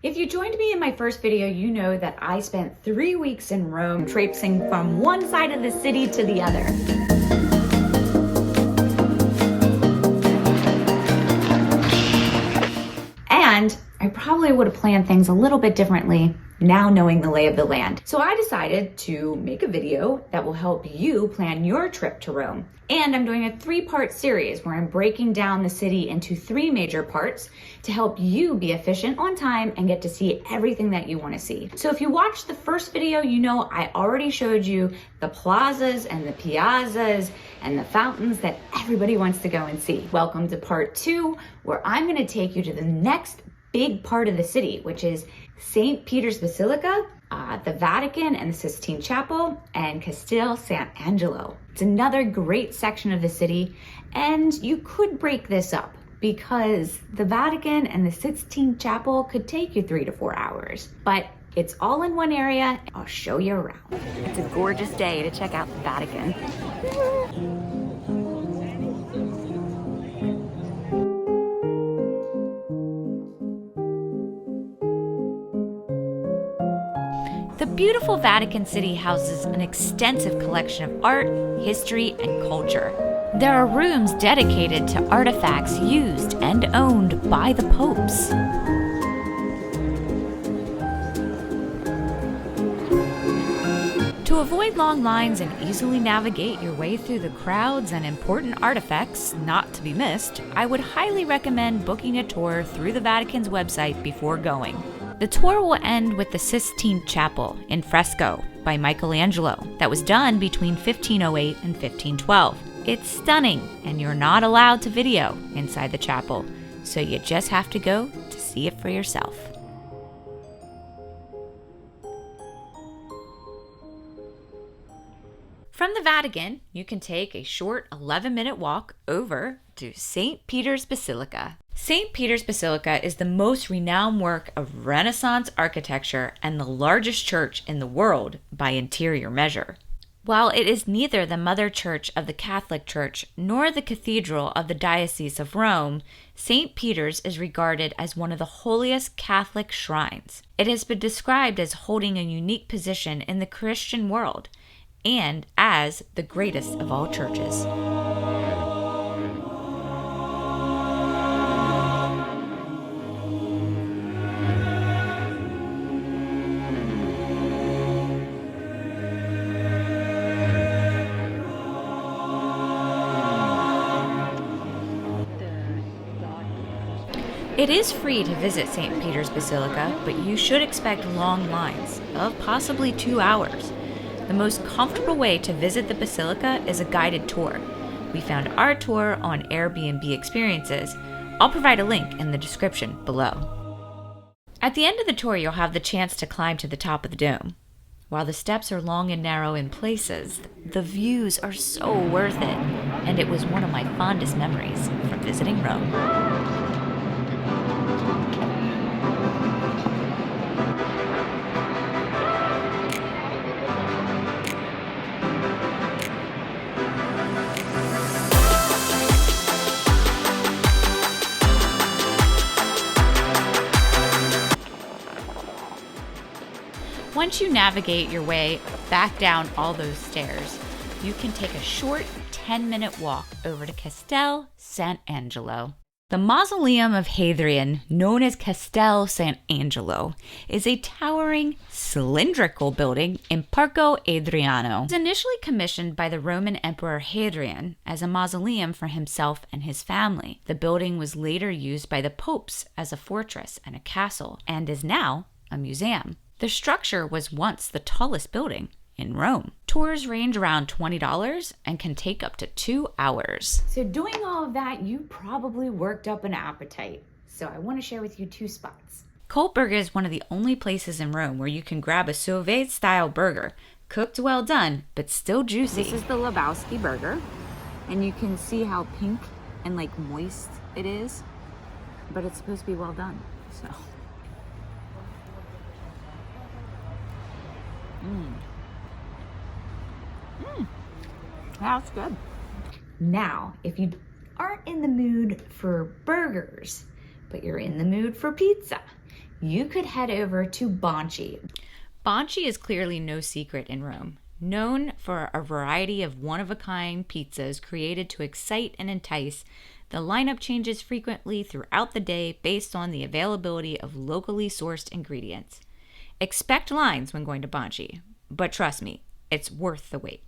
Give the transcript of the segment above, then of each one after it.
If you joined me in my first video, you know that I spent 3 weeks in Rome, traipsing from one side of the city to the other. And I probably would have planned things a little bit differently now knowing the lay of the land. So I decided to make a video that will help you plan your trip to Rome. And I'm doing a 3-part series where I'm breaking down the city into 3 major parts to help you be efficient on time and get to see everything that you want to see. So if you watched the first video, you know I already showed you the plazas and the piazzas and the fountains that everybody wants to go and see. Welcome to part 2, where I'm going to take you to the next big part of the city, which is St. Peters Basilica, the Vatican and the Sistine Chapel, and Castel San Angelo. It's another great section of the city, and you could break this up because the Vatican and the Sistine Chapel could take you 3 to 4 hours, but it's all in one area. I'll show you around. It's a gorgeous day to check out the Vatican. The beautiful Vatican City houses an extensive collection of art, history, and culture. There are rooms dedicated to artifacts used and owned by the popes. To avoid long lines and easily navigate your way through the crowds and important artifacts not to be missed, I would highly recommend booking a tour through the Vatican's website before going. The tour will end with the Sistine Chapel in fresco by Michelangelo that was done between 1508 and 1512. It's stunning, and you're not allowed to video inside the chapel, so you just have to go to see it for yourself. From the Vatican, you can take a short 11-minute walk over to St. Peters Basilica. St. Peter's Basilica is the most renowned work of Renaissance architecture and the largest church in the world by interior measure. While it is neither the mother church of the Catholic Church nor the cathedral of the Diocese of Rome, St. Peter's is regarded as one of the holiest Catholic shrines. It has been described as holding a unique position in the Christian world and as the greatest of all churches. It is free to visit St. Peter's Basilica, but you should expect long lines of possibly 2 hours. The most comfortable way to visit the Basilica is a guided tour. We found our tour on Airbnb Experiences. I'll provide a link in the description below. At the end of the tour, you'll have the chance to climb to the top of the dome. While the steps are long and narrow in places, the views are so worth it, and it was one of my fondest memories from visiting Rome. Once you navigate your way back down all those stairs, you can take a short 10-minute walk over to Castel San Angelo. The Mausoleum of Hadrian, known as Castel San Angelo, is a towering, cylindrical building in Parco Adriano. It was initially commissioned by the Roman Emperor Hadrian as a mausoleum for himself and his family. The building was later used by the popes as a fortress and a castle, and is now a museum. The structure was once the tallest building in Rome. Tours range around $20 and can take up to 2 hours. So doing all of that, you probably worked up an appetite. So I want to share with you 2 spots. Kohlberg is one of the only places in Rome where you can grab a Sauvé-style burger, cooked well done, but still juicy. This is the Lebowski burger, and you can see how pink and like moist it is, but it's supposed to be well done, so. That's good. Now, if you aren't in the mood for burgers, but you're in the mood for pizza, you could head over to Banchi. Banchi is clearly no secret in Rome. Known for a variety of one-of-a-kind pizzas created to excite and entice, the lineup changes frequently throughout the day based on the availability of locally sourced ingredients. Expect lines when going to Banchi, but trust me, it's worth the wait.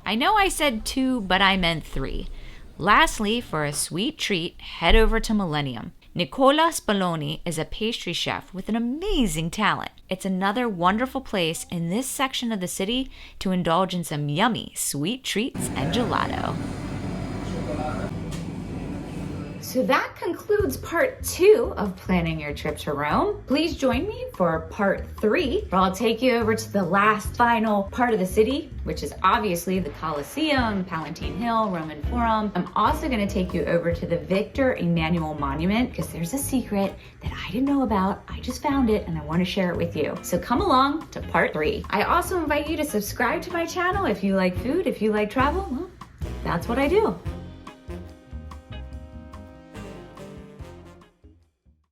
I know I said 2, but I meant 3. Lastly, for a sweet treat, head over to Millennium. Nicola Spalloni is a pastry chef with an amazing talent. It's another wonderful place in this section of the city to indulge in some yummy sweet treats and gelato. So that concludes part 2 of planning your trip to Rome. Please join me for part 3, where I'll take you over to the last final part of the city, which is obviously the Colosseum, Palatine Hill, Roman Forum. I'm also gonna take you over to the Victor Emmanuel Monument, because there's a secret that I didn't know about. I just found it and I wanna share it with you. So come along to part 3. I also invite you to subscribe to my channel if you like food, if you like travel. Well, that's what I do.